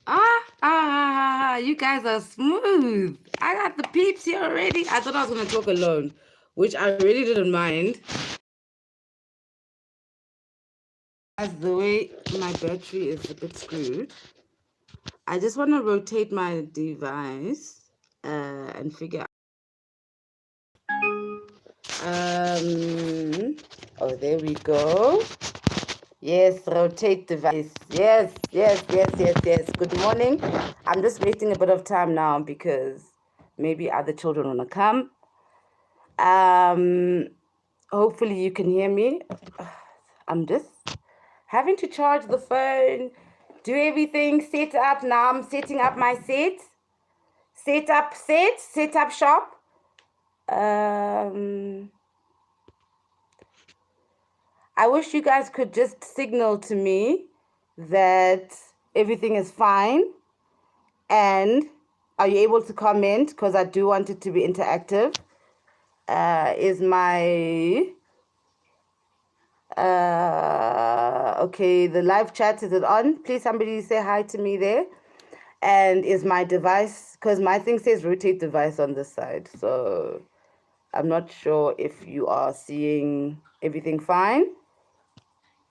You guys are smooth. I got the peeps here already. I thought I was going to talk alone, which I really didn't mind. As the way my battery is a bit screwed, I just want to rotate my device and figure out. Oh, there we go. Yes, rotate device. Yes. Good morning. I'm just wasting a bit of time now because maybe other children want to come. Hopefully you can hear me. I'm just having to charge the phone, do everything, set up. Now I'm setting up my set. Set up shop. I wish you guys could just signal to me that everything is fine. And are you able to comment? Because I do want it to be interactive. Is my... okay, the live chat, is it on? Please, somebody say hi to me there. And is my device... because my thing says rotate device on this side. So I'm not sure if you are seeing everything fine.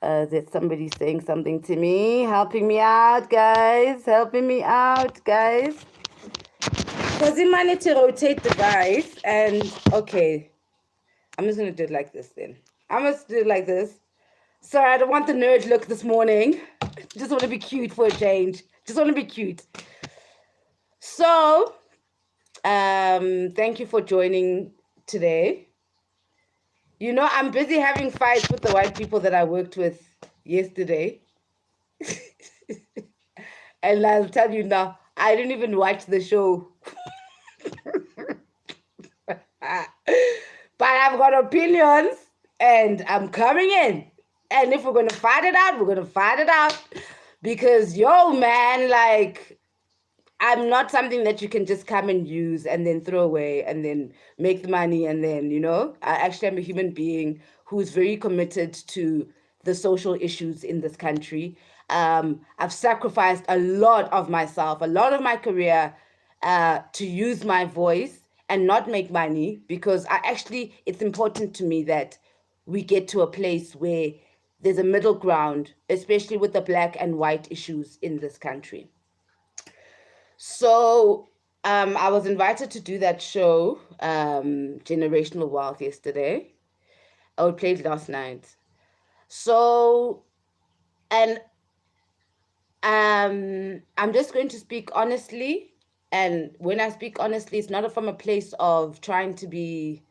There's somebody saying something to me, helping me out, guys. Because he managed to rotate the device, and okay, I'm just gonna do it like this then. I'm gonna do it like this. Sorry, I don't want the nerd look this morning. Just want to be cute for a change. Just want to be cute. So, thank you for joining today. You know, I'm busy having fights with the white people that I worked with yesterday. And I'll tell you now, I didn't even watch the show. But I've got opinions and I'm coming in. And if we're going to fight it out, we're going to fight it out. Because, yo, man, like, I'm not something that you can just come and use and then throw away and then make the money and then, you know. I actually am a human being who's very committed to the social issues in this country. I've sacrificed a lot of myself, a lot of my career to use my voice and not make money, because it's important to me that we get to a place where there's a middle ground, especially with the black and white issues in this country. So I was invited to do that show, Generational Wealth, yesterday. Oh, it played last night. So, and I'm just going to speak honestly. And when I speak honestly, it's not from a place of trying to be...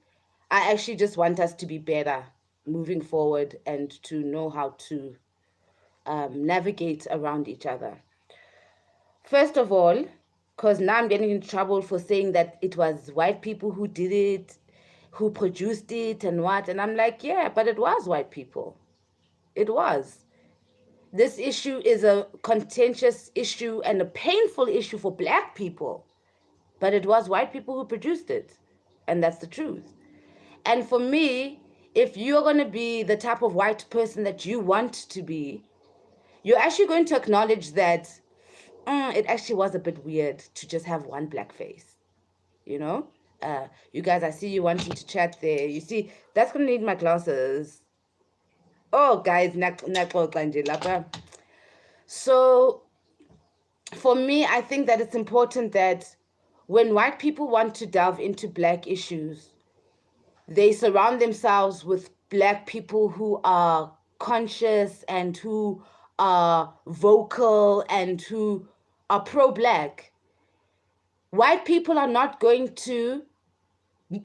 I actually just want us to be better moving forward and to know how to navigate around each other. First of all, because now I'm getting in trouble for saying that it was white people who did it, who produced it and what. And I'm like, yeah, but it was white people. It was. This issue is a contentious issue and a painful issue for black people. But it was white people who produced it. And that's the truth. And for me, if you're going to be the type of white person that you want to be, you're actually going to acknowledge that it actually was a bit weird to just have one black face, you know? You guys, I see you wanting to chat there. You see, that's going to need my glasses. Oh, guys, so for me, I think that it's important that when white people want to delve into black issues, they surround themselves with black people who are conscious and who are vocal and who are pro-black. White people are not going to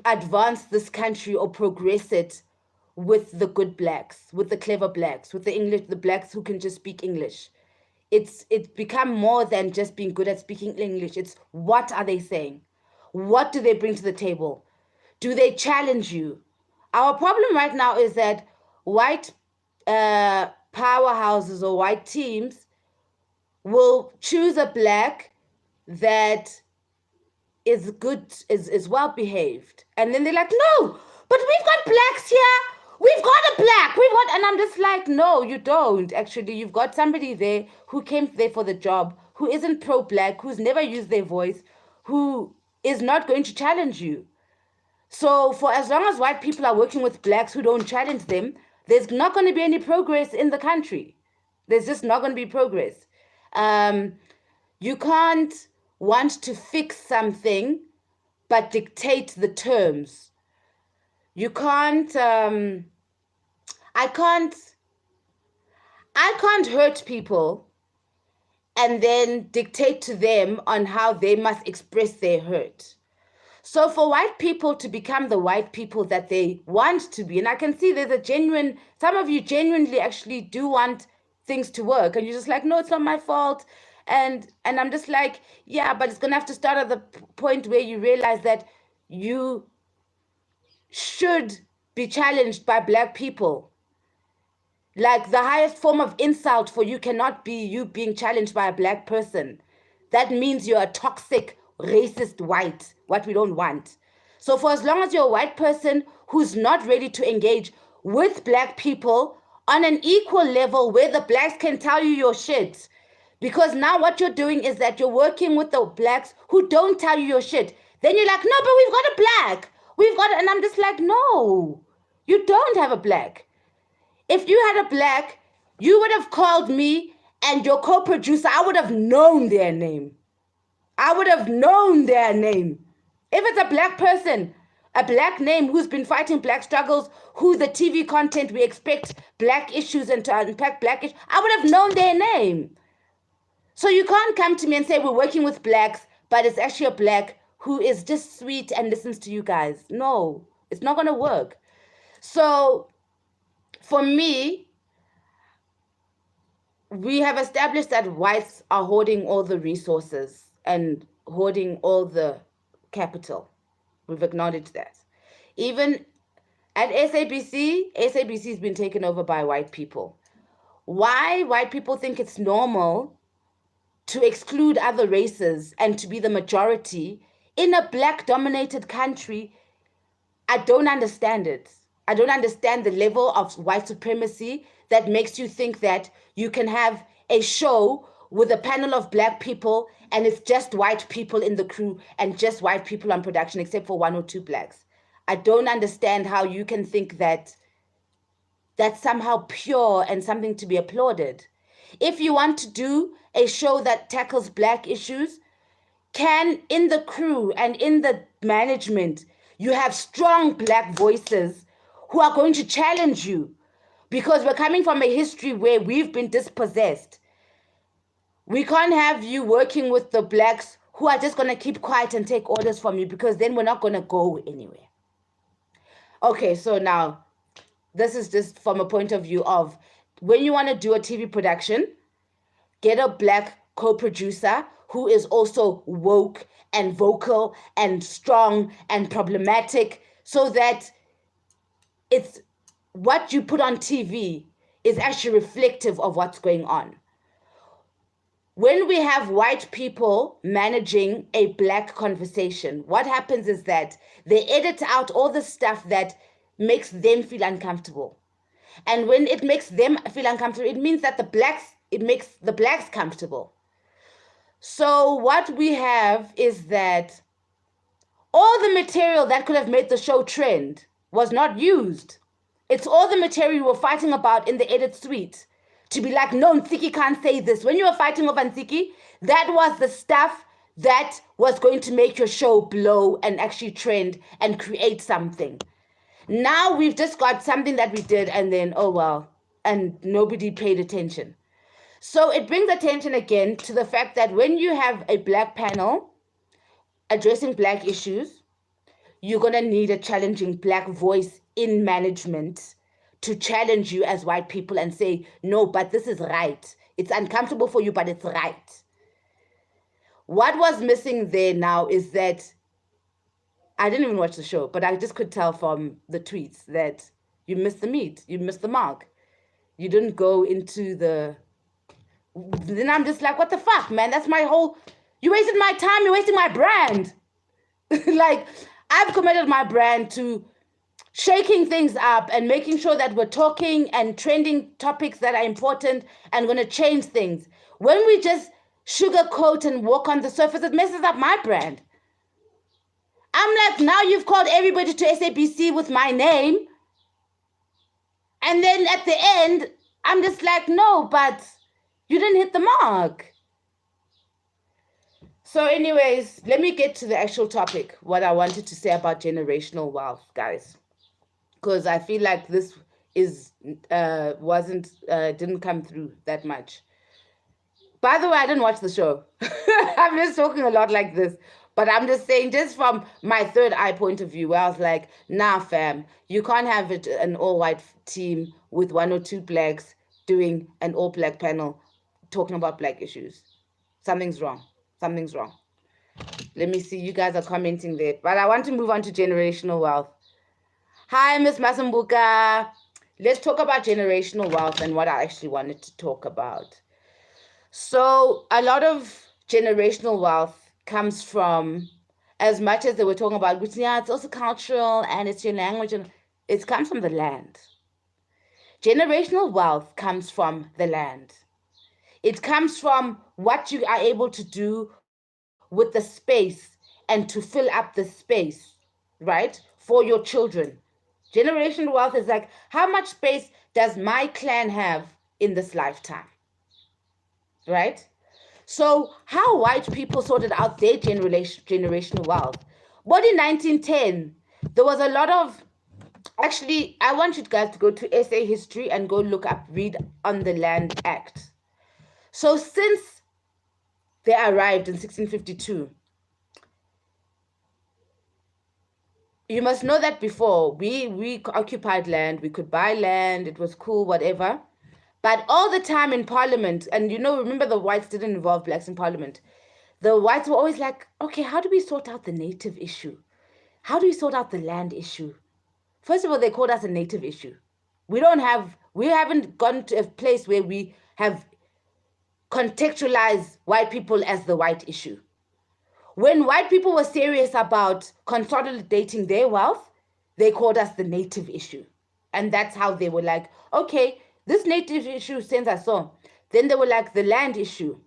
advance this country or progress it with the good blacks, with the clever blacks, with the blacks who can just speak English. It's become more than just being good at speaking English. It's what are they saying? What do they bring to the table? Do they challenge you? Our problem right now is that white powerhouses or white teams will choose a black that is good, is well behaved. And then they're like, no, but we've got blacks here. We've got a black. And I'm just like, no, you don't. Actually, you've got somebody there who came there for the job, who isn't pro-black, who's never used their voice, who is not going to challenge you. So for as long as white people are working with blacks who don't challenge them, there's not going to be any progress in the country. There's just not going to be progress. You can't want to fix something but dictate the terms. You can't, I can't hurt people and then dictate to them on how they must express their hurt. So for white people to become the white people that they want to be, and I can see there's a genuine, some of you genuinely actually do want things to work, and you're just like, no, it's not my fault. And I'm just like, yeah, but it's going to have to start at the point where you realize that you should be challenged by black people. Like the highest form of insult for you cannot be you being challenged by a black person. That means you're a toxic, racist white, what we don't want. So for as long as you're a white person who's not ready to engage with black people on an equal level where the blacks can tell you your shit, because now what you're doing is that you're working with the blacks who don't tell you your shit. Then you're like, no, but we've got a black. And I'm just like, no, you don't have a black. If you had a black, you would have called me and your co-producer. I would have known their name. If it's a black person, a black name who's been fighting black struggles, who the TV content we expect black issues and to unpack black issues, I would have known their name. So you can't come to me and say we're working with blacks, but it's actually a black who is just sweet and listens to you guys. No, it's not going to work. So for me, we have established that whites are hoarding all the resources and hoarding all the capital. We've acknowledged that. Even at SABC has been taken over by white people. Why white people think it's normal to exclude other races and to be the majority in a black-dominated country, I don't understand it. I don't understand the level of white supremacy that makes you think that you can have a show with a panel of black people and it's just white people in the crew and just white people on production except for one or two blacks. I don't understand how you can think that that's somehow pure and something to be applauded. If you want to do a show that tackles black issues, can in the crew and in the management, you have strong black voices who are going to challenge you, because we're coming from a history where we've been dispossessed. We can't have you working with the blacks who are just going to keep quiet and take orders from you, because then we're not going to go anywhere. Okay, so now this is just from a point of view of when you want to do a TV production, get a black co-producer who is also woke and vocal and strong and problematic, so that it's what you put on TV is actually reflective of what's going on. When we have white people managing a black conversation, what happens is that they edit out all the stuff that makes them feel uncomfortable. And when it makes them feel uncomfortable, it means that it makes the blacks comfortable. So what we have is that all the material that could have made the show trend was not used. It's all the material we're fighting about in the edit suite. To be like, no, Nsiki can't say this. When you were fighting over Nsiki, that was the stuff that was going to make your show blow and actually trend and create something. Now we've just got something that we did and then, oh well, and nobody paid attention. So it brings attention again to the fact that when you have a black panel addressing black issues, you're going to need a challenging black voice in management to challenge you as white people and say, no, but this is right. It's uncomfortable for you, but it's right. What was missing there now is that I didn't even watch the show, but I just could tell from the tweets that you missed the meat. You missed the mark. You didn't go into the... Then I'm just like, what the fuck, man? That's my whole... You wasted my time. You're wasting my brand. Like, I've committed my brand to shaking things up and making sure that we're talking and trending topics that are important and going to change things. When we just sugarcoat and walk on the surface, it messes up my brand. I'm like, now you've called everybody to SABC with my name. And then at the end, I'm just like, no, but you didn't hit the mark. So anyways, let me get to the actual topic, what I wanted to say about generational wealth, guys. Because I feel like this didn't come through that much. By the way, I didn't watch the show. I'm just talking a lot like this. But I'm just saying, just from my third eye point of view, where I was like, nah, fam, you can't have an all-white team with one or two blacks doing an all-black panel talking about black issues. Something's wrong. Something's wrong. Let me see. You guys are commenting there. But I want to move on to generational wealth. Hi, Miss Masambuka. Let's talk about generational wealth and what I actually wanted to talk about. So a lot of generational wealth comes from, as much as they were talking about, which, yeah, it's also cultural and it's your language, and it comes from the land. Generational wealth comes from the land. It comes from what you are able to do with the space and to fill up the space, right, for your children. Generational wealth is like, how much space does my clan have in this lifetime? Right? So how white people sorted out their generational wealth. But in 1910, there was a lot of, actually, I want you guys to go to SA History and go read on the Land Act. So since they arrived in 1652, you must know that before, we occupied land, we could buy land, it was cool, whatever. But all the time in Parliament, and remember the whites didn't involve blacks in Parliament. The whites were always like, okay, how do we sort out the native issue? How do we sort out the land issue? First of all, they called us a native issue. We haven't gone to a place where we have contextualized white people as the white issue. When white people were serious about consolidating their wealth, they called us the native issue. And that's how they were like, okay, this native issue sends us on. Then they were like, the land issue.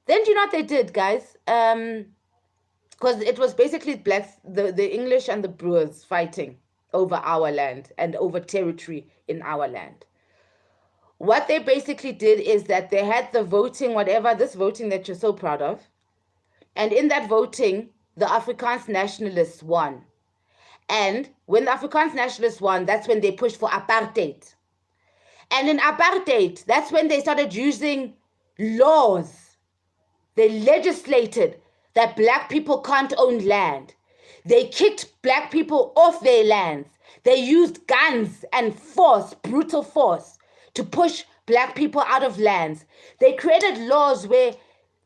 Then do you know what they did, guys? Because it was basically blacks, the English and the Brewers fighting over our land and over territory in our land. What they basically did is that they had the voting, this voting that you're so proud of. And in that voting, the Afrikaans nationalists won. And when the Afrikaans nationalists won, that's when they pushed for apartheid. And in apartheid, that's when they started using laws. They legislated that black people can't own land. They kicked black people off their lands. They used guns and force, brutal force, to push black people out of lands. They created laws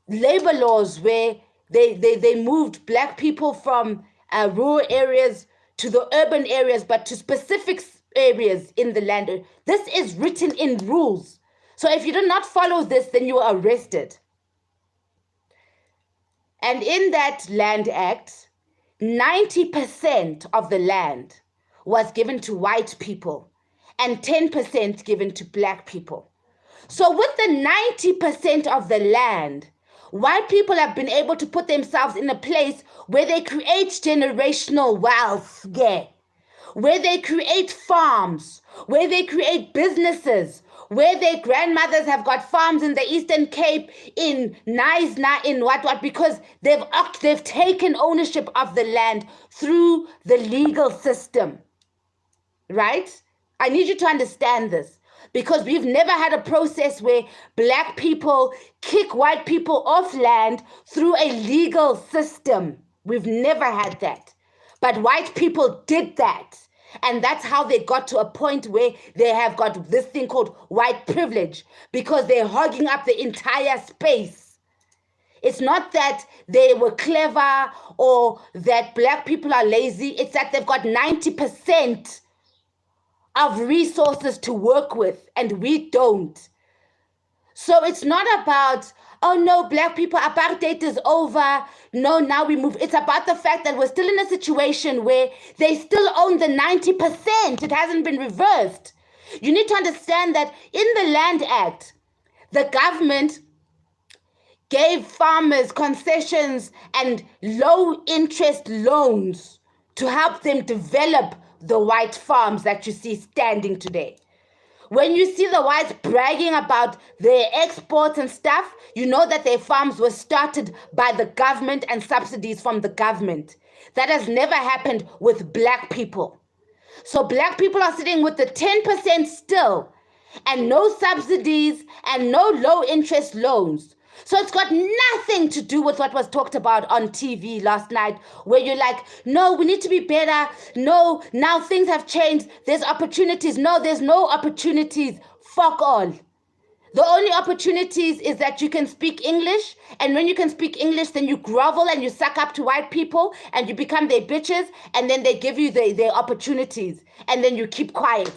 labor laws where they moved black people from rural areas to the urban areas, but to specific areas in the land. This is written in rules. So if you do not follow this, then you are arrested. And in that Land Act, 90% of the land was given to white people and 10% given to black people. So with the 90% of the land, white people have been able to put themselves in a place where they create generational wealth, where they create farms, where they create businesses, where their grandmothers have got farms in the Eastern Cape, in Knysna, in what, because they've taken ownership of the land through the legal system, right? I need you to understand this, because we've never had a process where black people kick white people off land through a legal system. We've never had that. But white people did that. And that's how they got to a point where they have got this thing called white privilege, because they're hogging up the entire space. It's not that they were clever or that black people are lazy. It's that they've got 90% of resources to work with, and we don't. So it's not about, oh no, black people, apartheid is over. No, now we move. It's about the fact that we're still in a situation where they still own the 90%. It hasn't been reversed. You need to understand that in the Land Act, the government gave farmers concessions and low interest loans to help them develop the white farms that you see standing today. When you see the whites bragging about their exports and stuff, you know that their farms were started by the government and subsidies from the government. That has never happened with black people. So black people are sitting with the 10% still, and no subsidies and no low interest loans. So it's got nothing to do with what was talked about on TV last night, where you're like, no, we need to be better. No, now things have changed. There's opportunities. No, there's no opportunities. Fuck all. The only opportunities is that you can speak English, and when you can speak English, then you grovel and you suck up to white people and you become their bitches, and then they give you their opportunities, and then you keep quiet.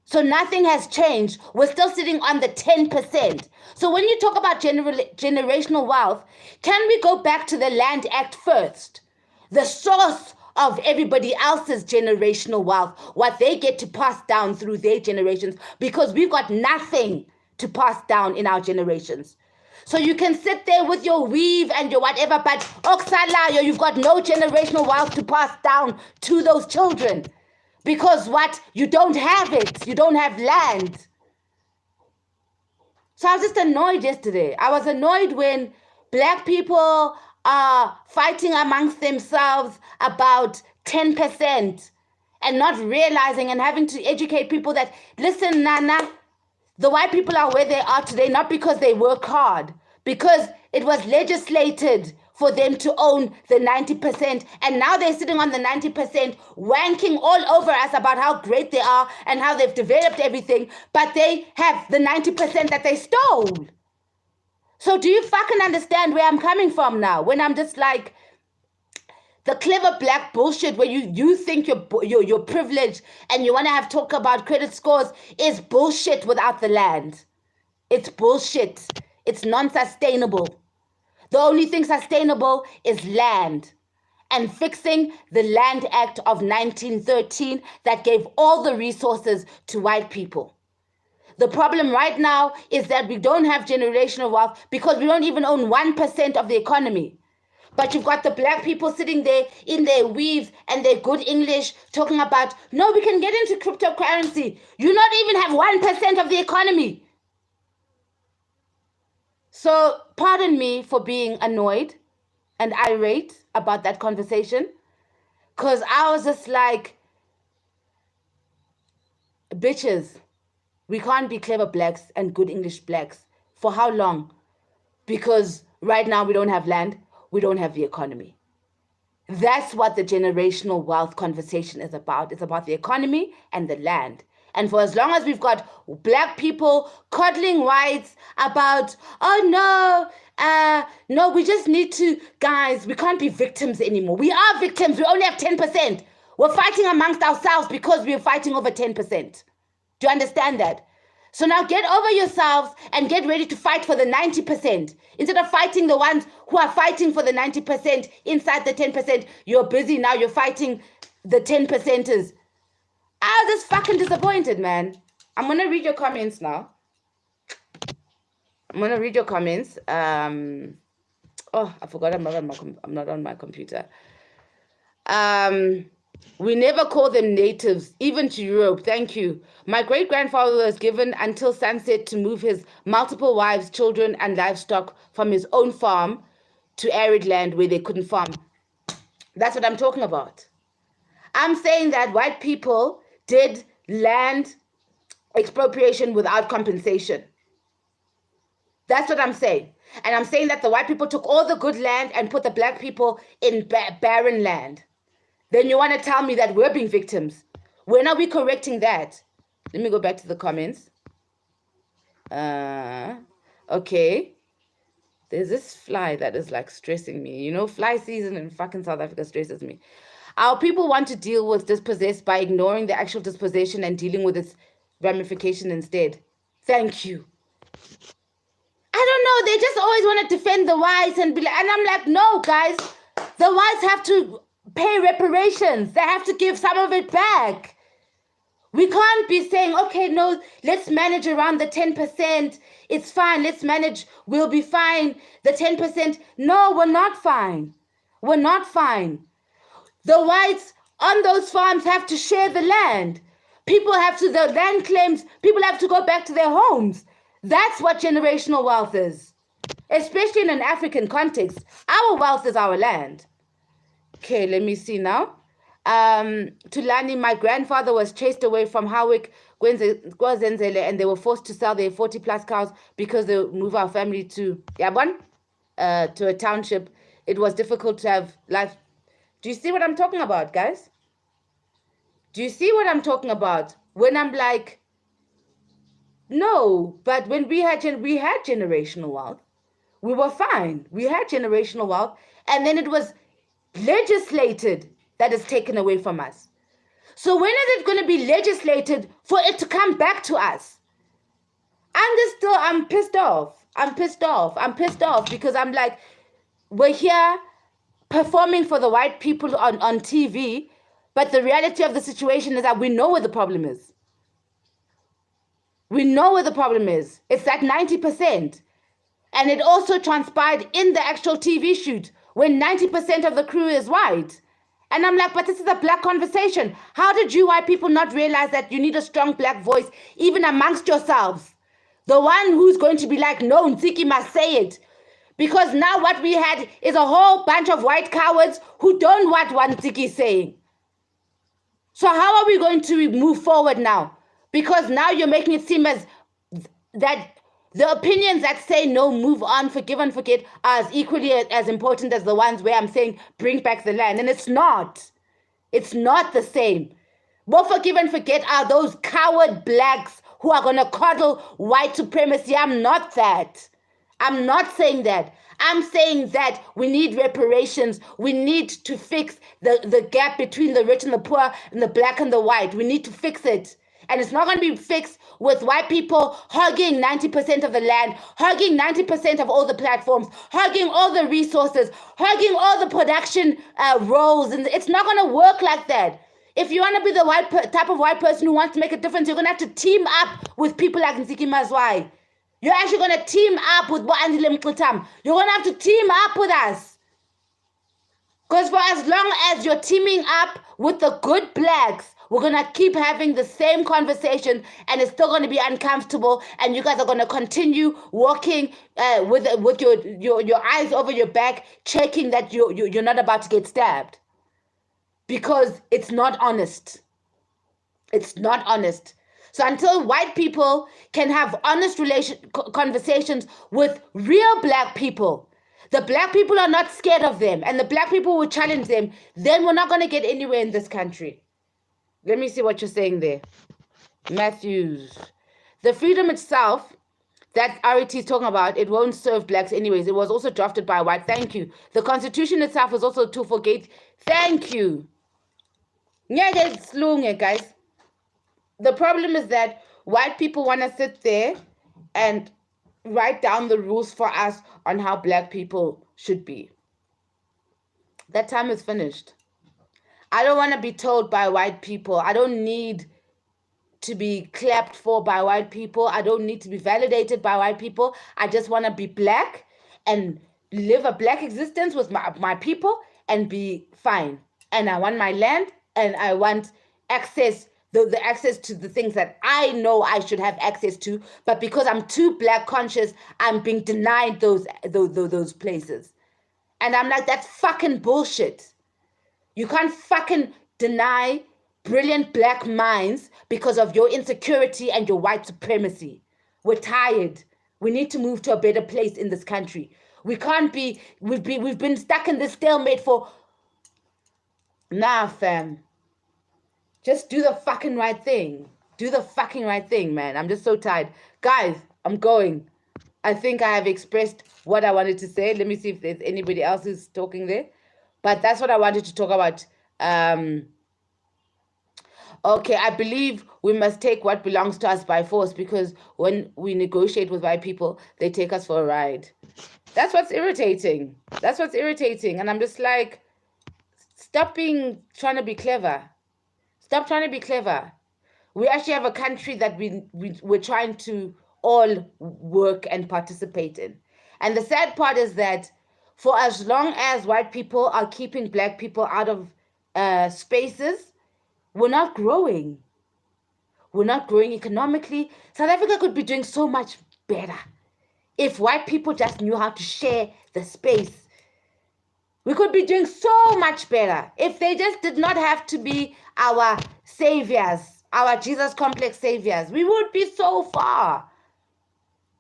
So nothing has changed. We're still sitting on the 10%. So when you talk about generational wealth, can we go back to the Land Act first? The source of everybody else's generational wealth, what they get to pass down through their generations, because we've got nothing to pass down in our generations. So you can sit there with your weave and your whatever, but Oksalayo, you've got no generational wealth to pass down to those children. Because what? You don't have it. You don't have land. So I was just annoyed yesterday. I was annoyed when black people are fighting amongst themselves about 10% and not realizing and having to educate people that, listen, Nana, the white people are where they are today, not because they work hard, because it was legislated for them to own the 90%, and now they're sitting on the 90%, wanking all over us about how great they are and how they've developed everything, but they have the 90% that they stole. So do you fucking understand where I'm coming from now? When I'm just like, the clever black bullshit where you think you're privileged and you want to have talk about credit scores is bullshit without the land. It's bullshit. It's non-sustainable. The only thing sustainable is land, and fixing the Land Act of 1913 that gave all the resources to white people. The problem right now is that we don't have generational wealth because we don't even own 1% of the economy. But you've got the black people sitting there in their weave and their good English talking about, no, we can get into cryptocurrency. You not even have 1% of the economy. So pardon me for being annoyed and irate about that conversation, because I was just like, bitches, we can't be clever blacks and good English blacks. For how long? Because right now we don't have land, we don't have the economy. That's what the generational wealth conversation is about. It's about the economy and the land. And for as long as we've got black people coddling whites about, oh no, we just need to, guys, we can't be victims anymore. We are victims. We only have 10%. We're fighting amongst ourselves because we're fighting over 10%. Do you understand that? So now get over yourselves and get ready to fight for the 90%. Instead of fighting the ones who are fighting for the 90% inside the 10%, you're busy now. You're fighting the 10%ers. I was just fucking disappointed, man. I'm going to read your comments now. I'm going to read your comments. Oh, I forgot I'm not on my computer. We never call them natives, even to Europe. Thank you. My great-grandfather was given until sunset to move his multiple wives, children, and livestock from his own farm to arid land where they couldn't farm. That's what I'm talking about. I'm saying that white people did land expropriation without compensation. That's what I'm saying. And I'm saying that the white people took all the good land and put the black people in barren land. Then you want to tell me that we're being victims. When are we correcting that? Let me go back to the comments. Okay. There's this fly that is like stressing me. You know, fly season in fucking South Africa stresses me. Our people want to deal with dispossessed by ignoring the actual dispossession and dealing with its ramification instead. Thank you. I don't know. They just always want to defend the whites and be like, and I'm like, no, guys, the whites have to pay reparations. They have to give some of it back. We can't be saying, okay, no, let's manage around the 10%. It's fine. Let's manage. We'll be fine. The 10%. No, we're not fine. We're not fine. The whites on those farms have to share the land. People have to, the land claims, people have to go back to their homes. That's what generational wealth is, especially in an African context. Our wealth is our land. Okay, let me see now. Tulani, my grandfather was chased away from Hawick, Gwazenzele, and they were forced to sell their 40 plus cows because they move our family to Yabon, to a township. It was difficult to have life. Do you see what I'm talking about, guys? Do you see what I'm talking about? When I'm like, no, but when we had generational wealth, we were fine. We had generational wealth, and then it was legislated that is taken away from us. So when is it going to be legislated for it to come back to us? I'm pissed off. I'm pissed off because I'm like, we're here performing for the white people on TV, but the reality of the situation is that we know where the problem is. We know where the problem is. It's that 90%. And it also transpired in the actual TV shoot when 90% of the crew is white. And I'm like, but this is a black conversation. How did you white people not realize that you need a strong black voice even amongst yourselves? The one who's going to be like, no, Ntsiki must say it. Because now what we had is a whole bunch of white cowards who don't want what Ntsiki is saying. So how are we going to move forward now? Because now you're making it seem as that the opinions that say no, move on, forgive and forget are as equally as important as the ones where I'm saying bring back the land. And it's not. It's not the same. What forgive and forget are those coward blacks who are going to coddle white supremacy. I'm not that. I'm not saying that. I'm saying that we need reparations. We need to fix the gap between the rich and the poor and the black and the white. We need to fix it. And it's not going to be fixed with white people hogging 90% of the land, hogging 90% of all the platforms, hogging all the resources, hogging all the production roles. And it's not going to work like that. If you want to be the type of white person who wants to make a difference, you're going to have to team up with people like Ntsiki Mazwai. You're actually going to team up with Boandile Mkhitam. You're going to have to team up with us. Because for as long as you're teaming up with the good blacks, we're going to keep having the same conversation and it's still going to be uncomfortable and you guys are going to continue walking with your eyes over your back, checking that you're not about to get stabbed. Because it's not honest. It's not honest. So until white people can have honest conversations with real black people, the black people are not scared of them and the black people will challenge them, then we're not going to get anywhere in this country. Let me see what you're saying there. Matthews. The freedom itself that RET is talking about, it won't serve blacks anyways. It was also drafted by a white. Thank you. The constitution itself was also a tool for gate. Thank you. Yeah, it's long, guys. The problem is that white people want to sit there and write down the rules for us on how black people should be. That time is finished. I don't want to be told by white people. I don't need to be clapped for by white people. I don't need to be validated by white people. I just want to be black and live a black existence with my people and be fine. And I want my land and I want access, the access to the things that I know I should have access to. But because I'm too black conscious, I'm being denied those places. And I'm like, that's fucking bullshit. You can't fucking deny brilliant black minds because of your insecurity and your white supremacy. We're tired. We need to move to a better place in this country. We can't be, we've been stuck in this stalemate for, nah, fam. Just do the fucking right thing. Do the fucking right thing, man. I'm just so tired. Guys, I'm going. I think I have expressed what I wanted to say. Let me see if there's anybody else who's talking there. But that's what I wanted to talk about. Okay, I believe we must take what belongs to us by force because when we negotiate with white people, they take us for a ride. That's what's irritating. That's what's irritating. And I'm just like, stop trying to be clever. Stop trying to be clever. We actually have a country that we're trying to all work and participate in. And the sad part is that for as long as white people are keeping black people out of spaces, we're not growing. We're not growing economically. South Africa could be doing so much better if white people just knew how to share the space. We could be doing so much better if they just did not have to be our saviors, our Jesus complex saviors. We would be so far.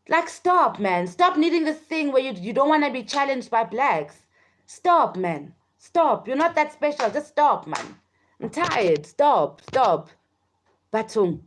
Like, stop, man. Stop needing this thing where you don't want to be challenged by blacks. Stop, man. Stop. You're not that special. Just stop, man. I'm tired. Stop. Batung.